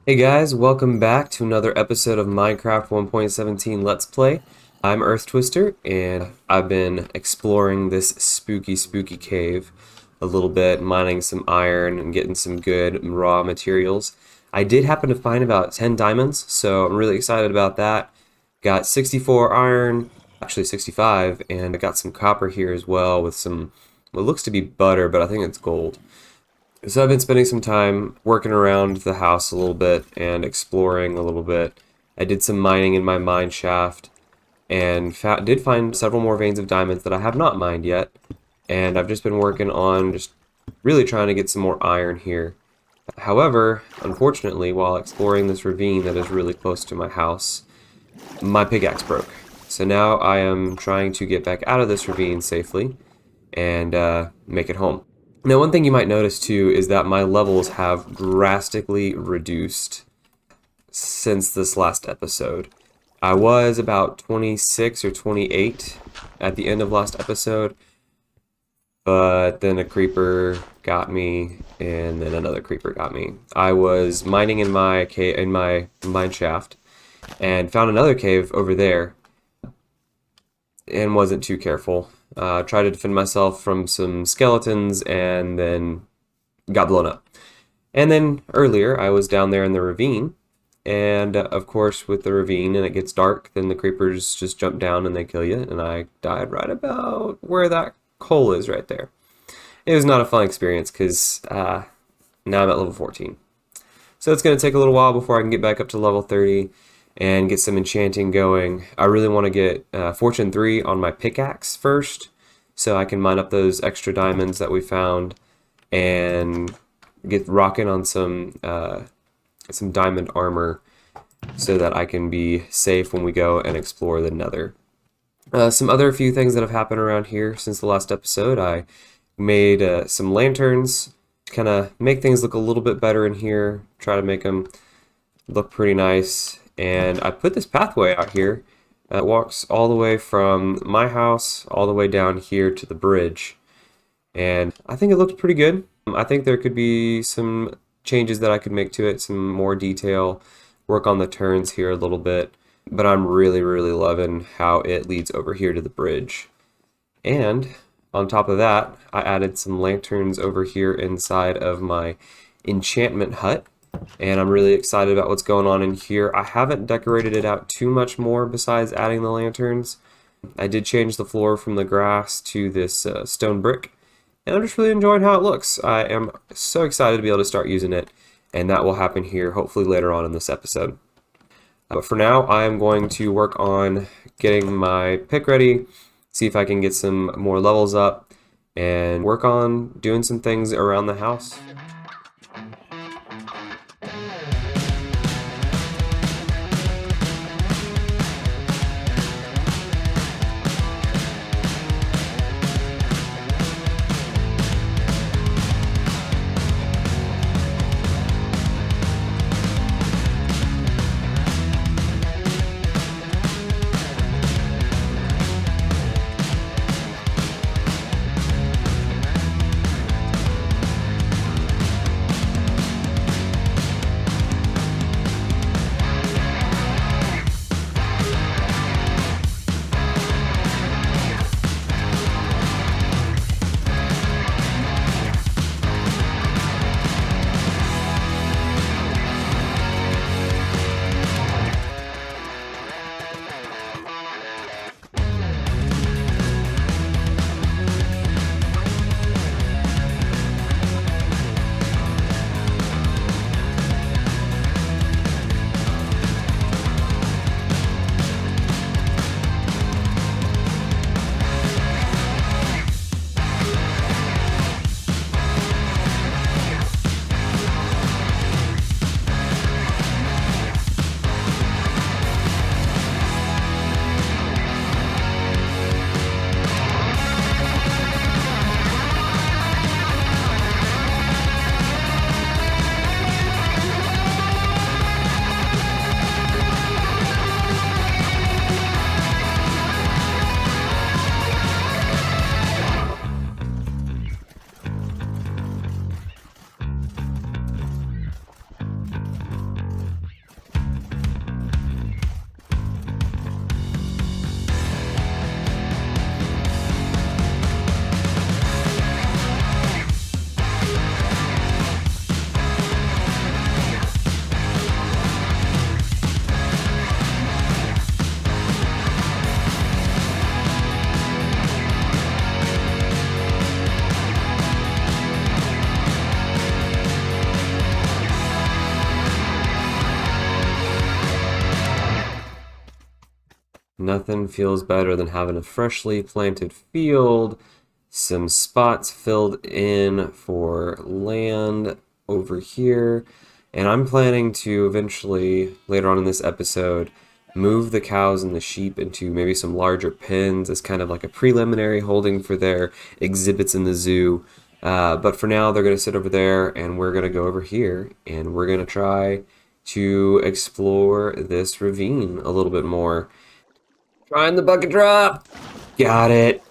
Hey guys, welcome back to another episode of Minecraft 1.17 Let's Play. I'm Earth Twister, and I've been exploring this spooky cave a little bit, mining some iron and getting some good raw materials. I did happen to find about 10 diamonds, so I'm really excited about that. Got 64 iron, actually 65, and I got some copper here as well with some, what looks to be butter, but I think it's gold. So I've been spending some time working around the house a little bit and exploring a little bit. I did some mining in my mine shaft and did find several more veins of diamonds that I have not mined yet. And I've just been working on just really trying to get some more iron here. However, unfortunately, while exploring this ravine that is really close to my house, my pickaxe broke. So now I am trying to get back out of this ravine safely and make it home. Now, one thing you might notice too is that my levels have drastically reduced since this last episode. I was about 26 or 28 at the end of last episode, but then a creeper got me, and then another creeper got me. I was mining in my mine shaft and found another cave over there and wasn't too careful. Tried to defend myself from some skeletons and then got blown up. And then earlier I was down there in the ravine, and of course with the ravine and it gets dark, then the creepers just jump down and they kill you, and I died right about where that coal is right there. It was not a fun experience because now I'm at level 14. So it's going to take a little while before I can get back up to level 30 and get some enchanting going. I really want to get Fortune 3 on my pickaxe first, so I can mine up those extra diamonds that we found and get rocking on some diamond armor so that I can be safe when we go and explore the nether. Some other few things that have happened around here since the last episode. I made some lanterns, kind of make things look a little bit better in here, try to make them look pretty nice. And I put this pathway out here that walks all the way from my house all the way down here to the bridge. And I think it looks pretty good. I think there could be some changes that I could make to it, some more detail, work on the turns here a little bit. But I'm really loving how it leads over here to the bridge. And on top of that, I added some lanterns over here inside of my enchantment hut. And I'm really excited about what's going on in here. I haven't decorated it out too much more besides adding the lanterns. I did change the floor from the grass to this stone brick, and I'm just really enjoying how it looks. I am so excited to be able to start using it, and that will happen here hopefully later on in this episode. But for now, I am going to work on getting my pick ready, see if I can get some more levels up, and work on doing some things around the house. Nothing feels better than having a freshly planted field, some spots filled in for land over here, and I'm planning to eventually, later on in this episode, move the cows and the sheep into maybe some larger pens as kind of like a preliminary holding for their exhibits in the zoo. But for now, they're going to sit over there, and we're going to go over here, and we're going to try to explore this ravine a little bit more. Trying the bucket drop! Got it!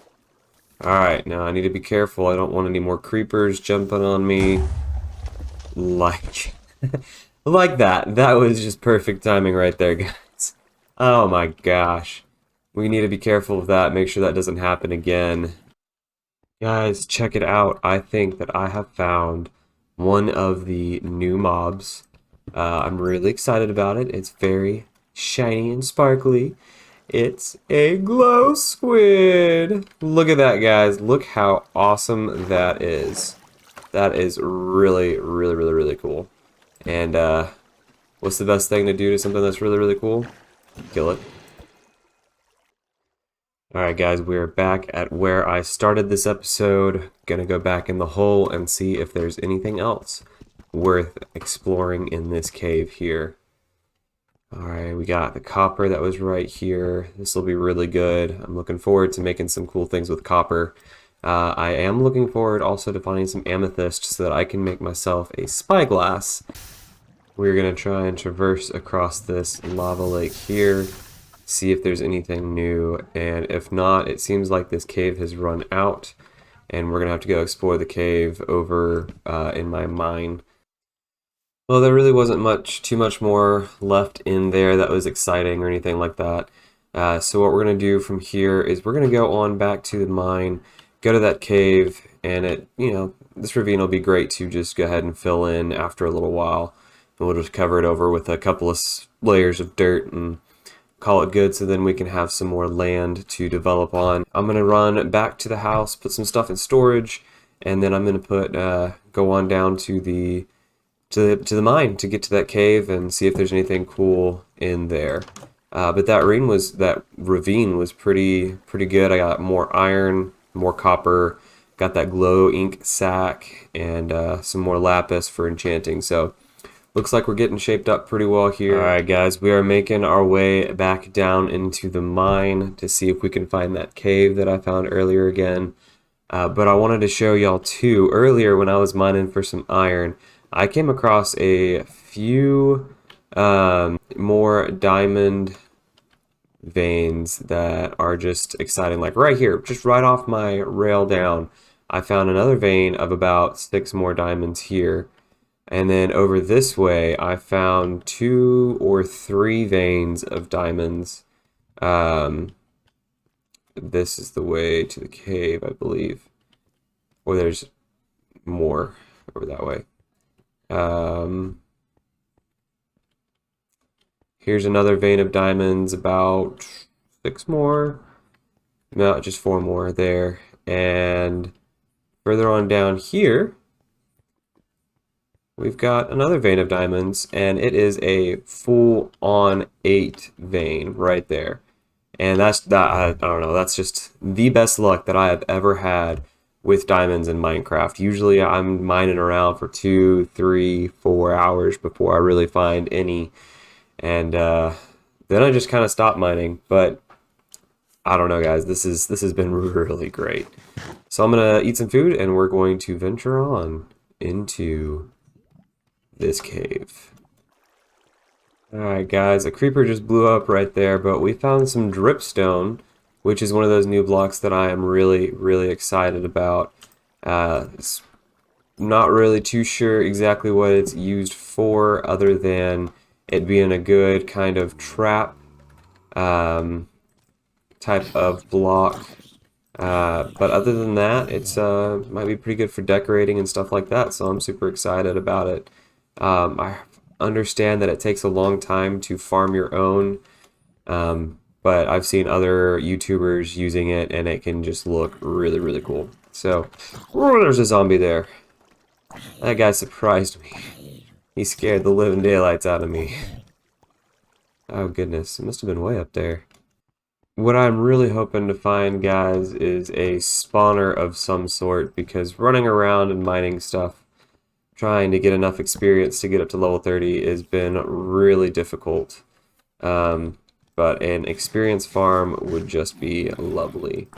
Alright, now I need to be careful. I don't want any more creepers jumping on me. Like... like that. That was just perfect timing right there, guys. Oh my gosh. We need to be careful of that. Make sure that doesn't happen again. Guys, check it out. I think that I have found one of the new mobs. I'm really excited about it. It's very shiny and sparkly. It's a glow squid. Look at that, guys. Look how awesome that is. That is really, really, really, really cool. And what's the best thing to do to something that's really, really cool? Kill it. Alright guys, we're back at where I started this episode. Gonna go back in the hole and see if there's anything else worth exploring in this cave here. Alright, we got the copper that was right here. This will be really good. I'm looking forward to making some cool things with copper. I am looking forward also to finding some amethyst so that I can make myself a spyglass. We're going to try and traverse across this lava lake here, see if there's anything new, and if not, it seems like this cave has run out, and we're going to have to go explore the cave over in my mine. Well, there really wasn't too much more left in there that was exciting or anything like that. So what we're going to do from here is we're going to go on back to the mine, go to that cave, and this ravine will be great to just go ahead and fill in after a little while. And we'll just cover it over with a couple of layers of dirt and call it good, so then we can have some more land to develop on. I'm going to run back to the house, put some stuff in storage, and then I'm going to go on down to the mine to get to that cave and see if there's anything cool in there. But that ravine was pretty good. I got more iron, more copper, got that glow ink sack, and some more lapis for enchanting. So looks like we're getting shaped up pretty well here. Alright guys, we are making our way back down into the mine to see if we can find that cave that I found earlier again. But I wanted to show y'all too, earlier when I was mining for some iron, I came across a few more diamond veins that are just exciting. Like right here, just right off my rail down, I found another vein of about 6 more diamonds here. And then over this way, I found 2 or 3 veins of diamonds. This is the way to the cave, I believe. Or there's more over that way. Here's another vein of diamonds, about 6 more. No, just 4 more there. And further on down here, we've got another vein of diamonds, and it is a full-on 8 vein right there. And I don't know, that's just the best luck that I have ever had with diamonds in Minecraft. Usually I'm mining around for 2, 3, 4 hours before I really find any. And then I just kind of stopped mining, but I don't know guys, this has been really great. So I'm gonna eat some food and we're going to venture on into this cave. Alright guys, a creeper just blew up right there, but we found some dripstone, which is one of those new blocks that I am really excited about. It's not really too sure exactly what it's used for, other than it being a good kind of trap type of block. But other than that, it's might be pretty good for decorating and stuff like that, so I'm super excited about it. I understand that it takes a long time to farm your own, but I've seen other YouTubers using it and it can just look really cool. So, oh, there's a zombie there. That guy surprised me. He scared the living daylights out of me. Oh goodness, it must have been way up there. What I'm really hoping to find, guys, is a spawner of some sort, because running around and mining stuff, trying to get enough experience to get up to level 30 has been really difficult. Um, but an experience farm would just be lovely.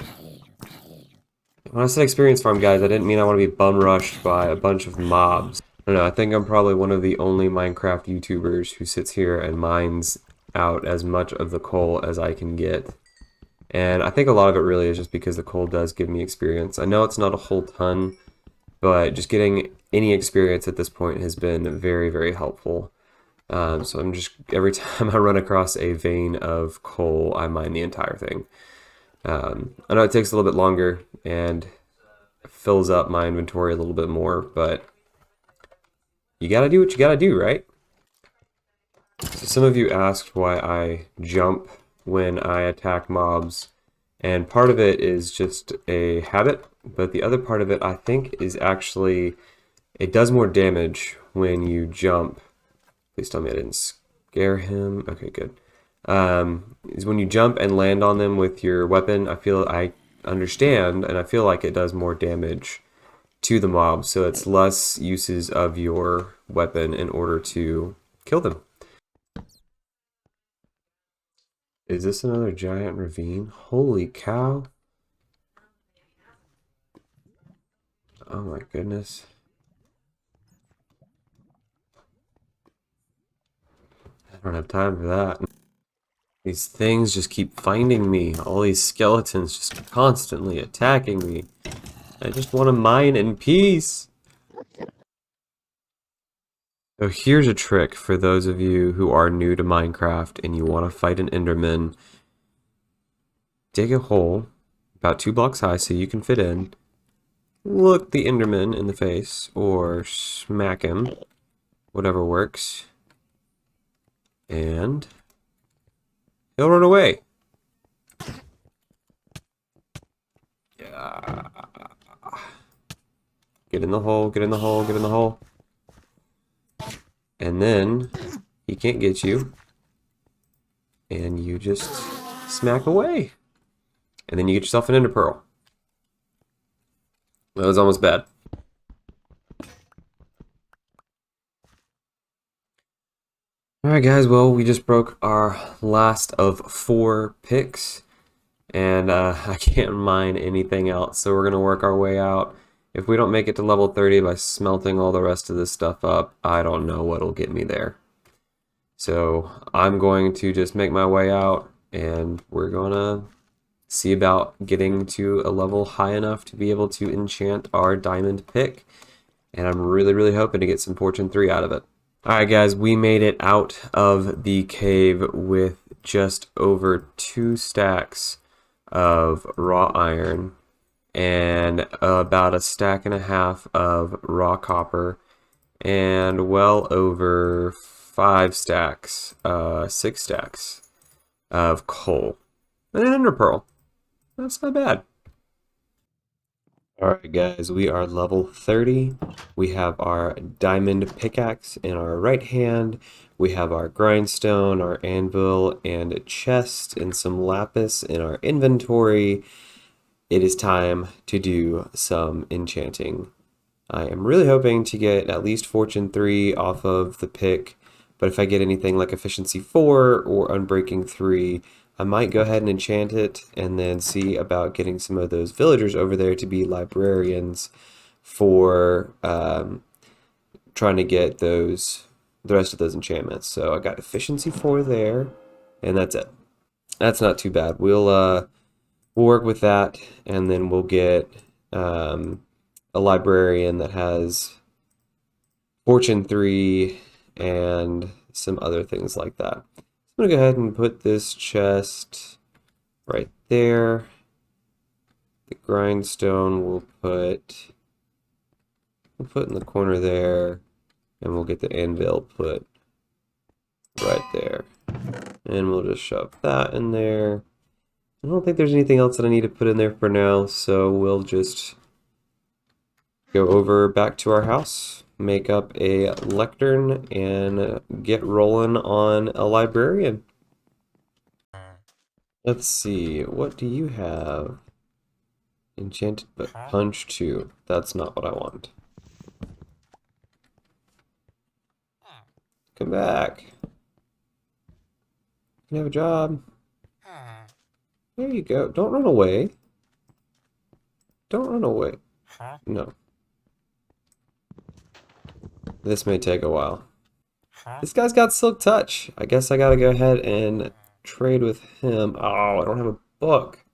When I said experience farm, guys, I didn't mean I want to be bum rushed by a bunch of mobs. I don't know, I think I'm probably one of the only Minecraft YouTubers who sits here and mines out as much of the coal as I can get. And I think a lot of it really is just because the coal does give me experience. I know it's not a whole ton, but just getting any experience at this point has been very, very helpful. So I'm just, every time I run across a vein of coal, I mine the entire thing. I know it takes a little bit longer and fills up my inventory a little bit more, but you gotta do what you gotta do, right? So some of you asked why I jump when I attack mobs, and part of it is just a habit, but the other part of it I think is actually it does more damage when you jump. Please tell me I didn't scare him. Okay, good. Is when you jump and land on them with your weapon, I understand and I feel like it does more damage to the mob, so it's less uses of your weapon in order to kill them. Is this another giant ravine? Holy cow. Oh my goodness. I don't have time for that. These things just keep finding me. All these skeletons just constantly attacking me. I just want to mine in peace. So here's a trick for those of you who are new to Minecraft and you want to fight an Enderman. Dig a hole about 2 blocks high so you can fit in. Look the Enderman in the face, or smack him, whatever works, and he'll run away. Yeah. Get in the hole, get in the hole, get in the hole. And then he can't get you, and you just smack away. And then you get yourself an ender pearl. That was almost bad. Alright guys, well we just broke our last of 4 picks, and I can't mine anything else, so we're going to work our way out. If we don't make it to level 30 by smelting all the rest of this stuff up, I don't know what'll get me there. So I'm going to just make my way out, and we're going to see about getting to a level high enough to be able to enchant our diamond pick, and I'm really, really hoping to get some Fortune 3 out of it. Alright guys, we made it out of the cave with just over 2 stacks of raw iron and about 1.5 stacks of raw copper and well over 5 stacks, 6 stacks of coal and an ender pearl. That's not bad. Alright guys, we are level 30. We have our diamond pickaxe in our right hand. We have our grindstone, our anvil, and a chest and some lapis in our inventory. It is time to do some enchanting. I am really hoping to get at least Fortune 3 off of the pick, but if I get anything like Efficiency 4 or Unbreaking 3, I might go ahead and enchant it and then see about getting some of those villagers over there to be librarians for trying to get the rest of those enchantments. So I got Efficiency 4 there, and that's it. That's not too bad. We'll work with that, and then we'll get a librarian that has Fortune 3 and some other things like that. I'm gonna go ahead and put this chest right there. The grindstone we'll put in the corner there, and we'll get the anvil put right there. And we'll just shove that in there. I don't think there's anything else that I need to put in there for now, so we'll just go over back to our house, make up a lectern, and get rolling on a librarian. Let's see, what do you have? Enchanted but punch 2. That's not what I want. Come back. You can have a job. There you go. Don't run away. Don't run away. No. This may take a while. This guy's got Silk Touch. I guess I gotta go ahead and trade with him. Oh, I don't have a book.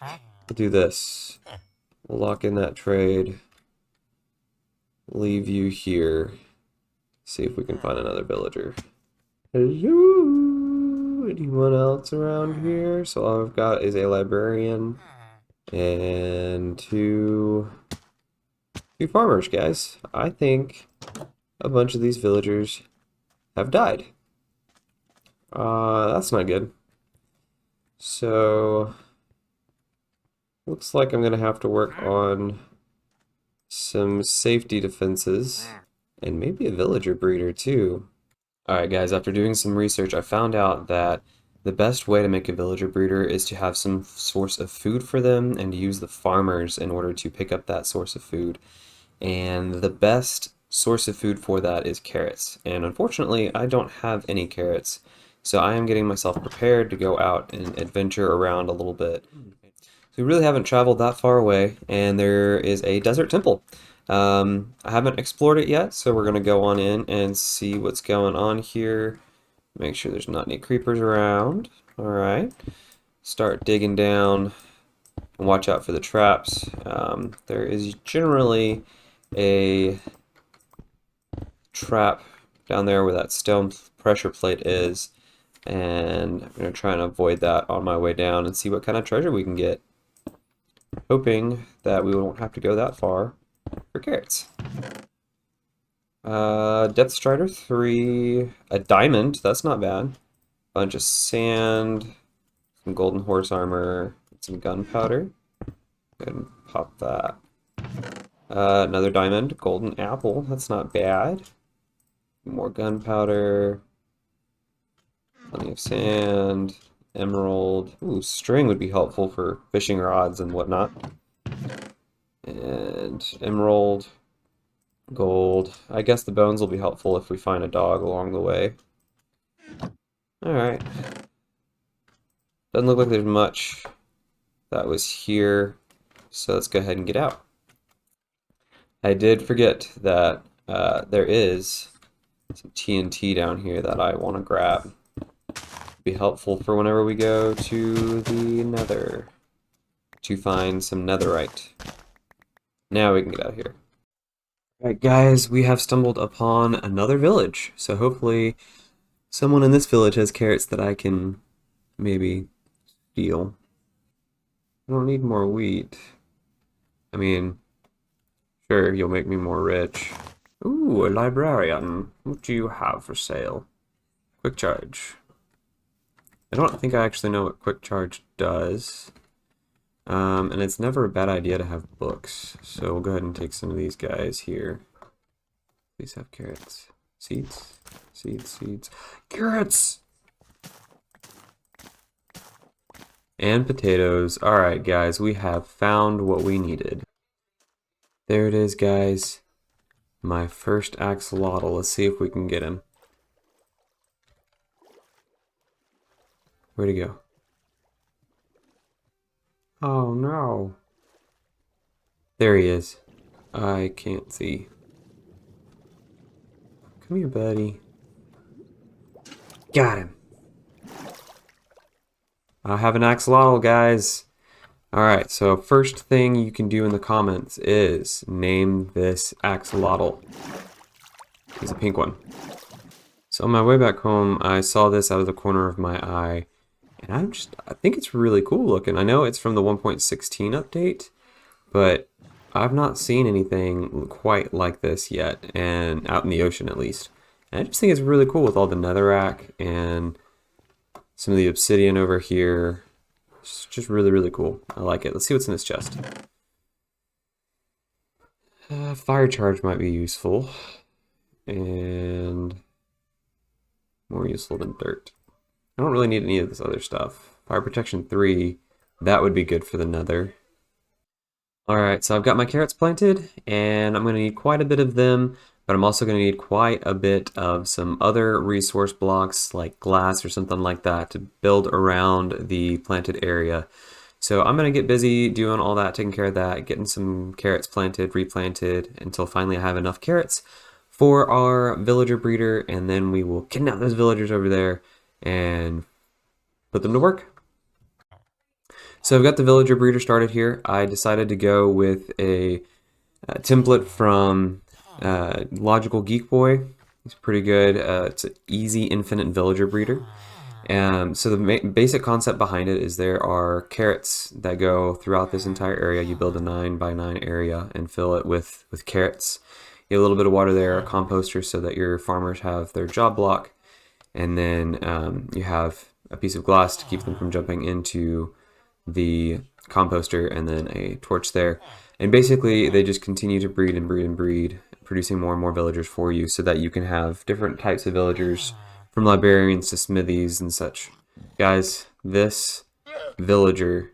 We'll do this. We'll lock in that trade. Leave you here. See if we can find another villager. Hello? Anyone else around here? So all I've got is a librarian and two farmers, guys. I think a bunch of these villagers have died. That's not good. So looks like I'm gonna have to work on some safety defenses and maybe a villager breeder too. Alright guys, after doing some research, I found out that the best way to make a villager breeder is to have some source of food for them and to use the farmers in order to pick up that source of food. And the best source of food for that is carrots. And unfortunately, I don't have any carrots. So I am getting myself prepared to go out and adventure around a little bit. So we really haven't traveled that far away, and there is a desert temple. I haven't explored it yet, so we're going to go on in and see what's going on here. Make sure there's not any creepers around. Alright. Start digging down and watch out for the traps. There is generally a trap down there where that stone pressure plate is, and I'm going to try and avoid that on my way down and see what kind of treasure we can get. Hoping that we won't have to go that far for carrots. Depth Strider 3, a diamond, that's not bad. Bunch of sand, some golden horse armor, some gunpowder. Go ahead and pop that. Another diamond, golden apple, that's not bad. More gunpowder, plenty of sand, emerald. Ooh, string would be helpful for fishing rods and whatnot. And emerald, gold. I guess the bones will be helpful if we find a dog along the way. Alright. Doesn't look like there's much that was here, so let's go ahead and get out. I did forget that there is some TNT down here that I want to grab. Be helpful for whenever we go to the nether to find some netherite. Now we can get out of here. Alright guys, we have stumbled upon another village, so hopefully someone in this village has carrots that I can maybe steal. I don't need more wheat. I mean, sure, you'll make me more rich. Ooh, a librarian. What do you have for sale? Quick charge. I don't think I actually know what quick charge does. And it's never a bad idea to have books. So we'll go ahead and take some of these guys here. Please have carrots. Seeds. Seeds, seeds. Carrots! And potatoes. Alright guys, we have found what we needed. There it is guys. My first axolotl. Let's see if we can get him. Where'd he go? Oh no. There he is. I can't see. Come here, buddy. Got him. I have an axolotl, guys. Alright, so first thing you can do in the comments is name this axolotl. It's a pink one. So on my way back home, I saw this out of the corner of my eye, and I think it's really cool looking. I know it's from the 1.16 update, but I've not seen anything quite like this yet, and out in the ocean at least. And I just think it's really cool with all the netherrack and some of the obsidian over here. It's just really, really cool. I like it. Let's see what's in this chest. Fire charge might be useful. And more useful than dirt. I don't really need any of this other stuff. Fire protection 3, that would be good for the nether. Alright, so I've got my carrots planted, and I'm going to need quite a bit of them, but I'm also going to need quite a bit of some other resource blocks, like glass or something like that, to build around the planted area. So I'm going to get busy doing all that, taking care of that, getting some carrots planted, replanted, until finally I have enough carrots for our villager breeder, and then we will kidnap those villagers over there and put them to work. So I've got the villager breeder started here. I decided to go with a template from Logical Geek Boy. It's pretty good. It's an easy infinite villager breeder. So the basic concept behind it is there are carrots that go throughout this entire area. You build a 9x9 area and fill it with carrots. You get a little bit of water there, a composter so that your farmers have their job block, and then you have a piece of glass to keep them from jumping into the composter, and then a torch there. And basically they just continue to breed and breed and breed, producing more and more villagers for you so that you can have different types of villagers, from librarians to smithies and such. Guys, this villager,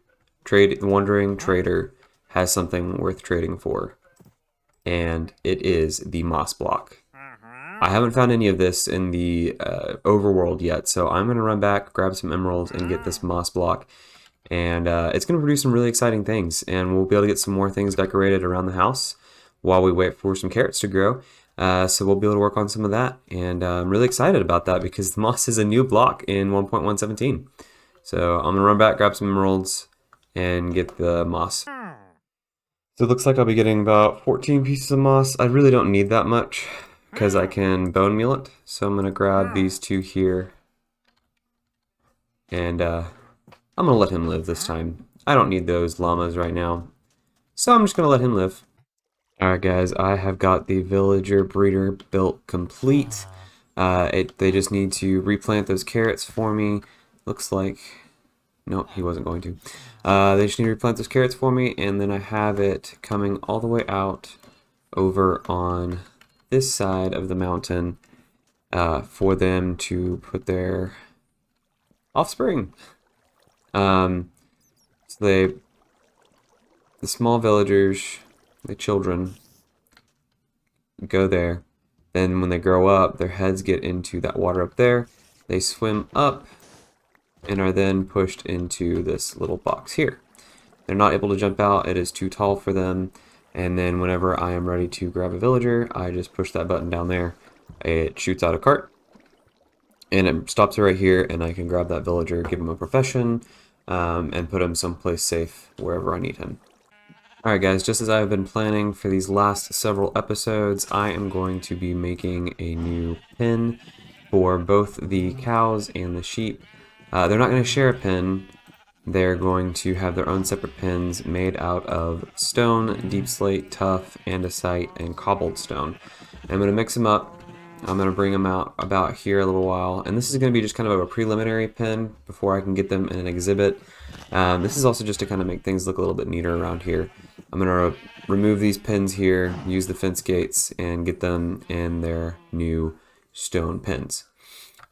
the wandering trader, has something worth trading for, and it is the moss block. I haven't found any of this in the overworld yet, so I'm going to run back, grab some emeralds, and get this moss block. And it's going to produce some really exciting things, and we'll be able to get some more things decorated around the house while we wait for some carrots to grow. So we'll be able to work on some of that, and I'm really excited about that because the moss is a new block in 1.117. So I'm going to run back, grab some emeralds, and get the moss. So it looks like I'll be getting about 14 pieces of moss. I really don't need that much because I can bone meal it. So I'm going to grab these two here, and I'm going to let him live this time. I don't need those llamas right now, so I'm just going to let him live. Alright guys, I have got the villager breeder built complete. They just need to replant those carrots for me. Looks like... Nope, he wasn't going to. They just need to replant those carrots for me, and then I have it coming all the way out over on this side of the mountain for them to put their offspring. So the small villagers, the children, go there. Then when they grow up, their heads get into that water up there. They swim up and are then pushed into this little box here. They're not able to jump out. It is too tall for them. And then whenever I am ready to grab a villager, I just push that button down there. It shoots out a cart, and it stops right here, and I can grab that villager, give him a profession, and put him someplace safe wherever I need him. Alright guys, just as I've been planning for these last several episodes, I am going to be making a new pen for both the cows and the sheep. They're not going to share a pen. They're going to have their own separate pens made out of stone, deep slate, tuff, andesite, and cobbled stone. I'm going to mix them up. I'm going to bring them out about here a little while, and this is going to be just kind of a preliminary pen before I can get them in an exhibit. This is also just to kind of make things look a little bit neater around here. I'm going to remove these pins here, use the fence gates, and get them in their new stone pins.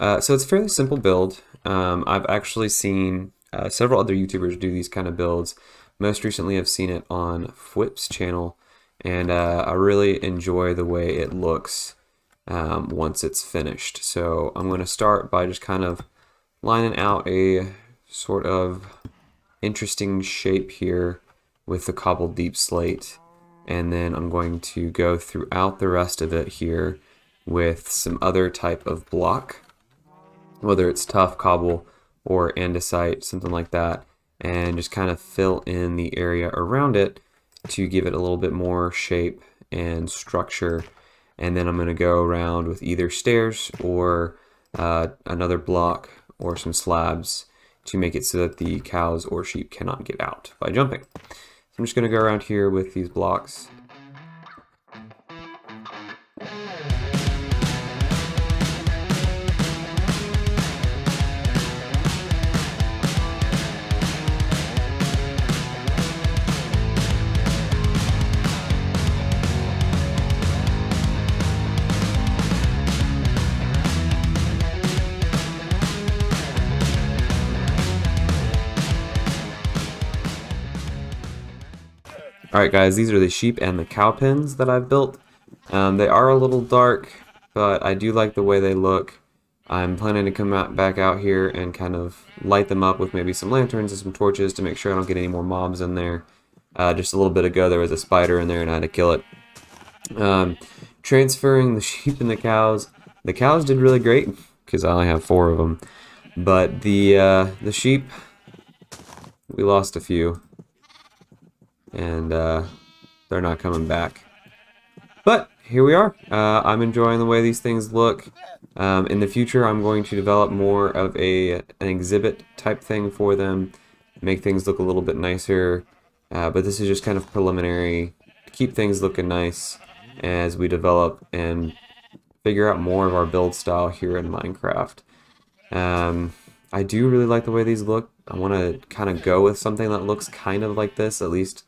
So it's a fairly simple build. I've actually seen several other YouTubers do these kind of builds. Most recently I've seen it on Fwip's channel, and I really enjoy the way it looks once it's finished. So I'm going to start by just kind of lining out a sort of interesting shape here with the cobbled deep slate, and then I'm going to go throughout the rest of it here with some other type of block, whether it's tuff, cobble, or andesite, something like that, and just kind of fill in the area around it to give it a little bit more shape and structure. And then I'm going to go around with either stairs or another block or some slabs to make it so that the cows or sheep cannot get out by jumping. So I'm just going to go around here with these blocks. Alright guys, these are the sheep and the cow pens that I've built. They are a little dark, but I do like the way they look. I'm planning to come back out here and kind of light them up with maybe some lanterns and some torches to make sure I don't get any more mobs in there. Just a little bit ago there was a spider in there and I had to kill it. Transferring the sheep and the cows did really great because I only have 4 of them. But the sheep, we lost a few. And they're not coming back. But here we are. I'm enjoying the way these things look. In the future, I'm going to develop more of an exhibit type thing for them, make things look a little bit nicer. But this is just kind of preliminary to keep things looking nice as we develop and figure out more of our build style here in Minecraft. I do really like the way these look. I want to kind of go with something that looks kind of like this, at least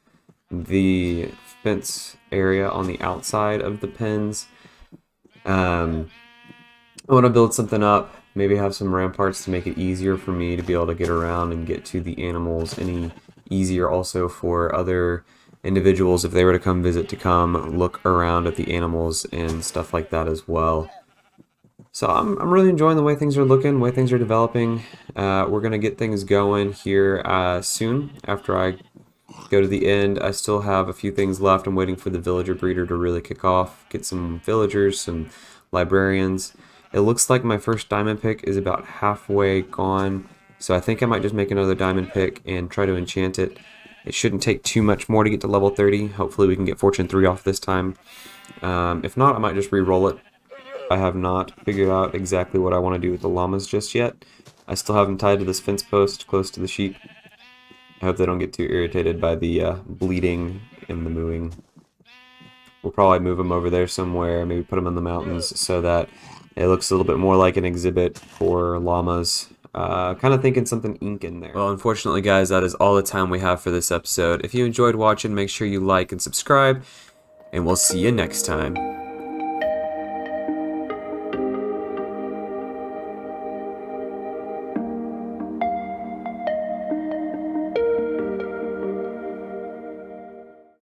the fence area on the outside of the pens. I want to build something up, maybe have some ramparts to make it easier for me to be able to get around and get to the animals, any easier also for other individuals if they were to come visit to come look around at the animals and stuff like that as well. So I'm really enjoying the way things are looking, the way things are developing. We're going to get things going here soon after I go to the end. I still have a few things left. I'm waiting for the villager breeder to really kick off, get some villagers, some librarians. It looks like my first diamond pick is about halfway gone, so I think I might just make another diamond pick and try to enchant it. It shouldn't take too much more to get to level 30. Hopefully we can get Fortune 3 off this time. If not, I might just re-roll it. I have not figured out exactly what I want to do with the llamas just yet. I still have them tied to this fence post close to the sheep. I hope they don't get too irritated by the bleeding and the mooing. We'll probably move them over there somewhere, maybe put them in the mountains so that it looks a little bit more like an exhibit for llamas. Kind of thinking something ink in there. Well, unfortunately, guys, that is all the time we have for this episode. If you enjoyed watching, make sure you like and subscribe, and we'll see you next time.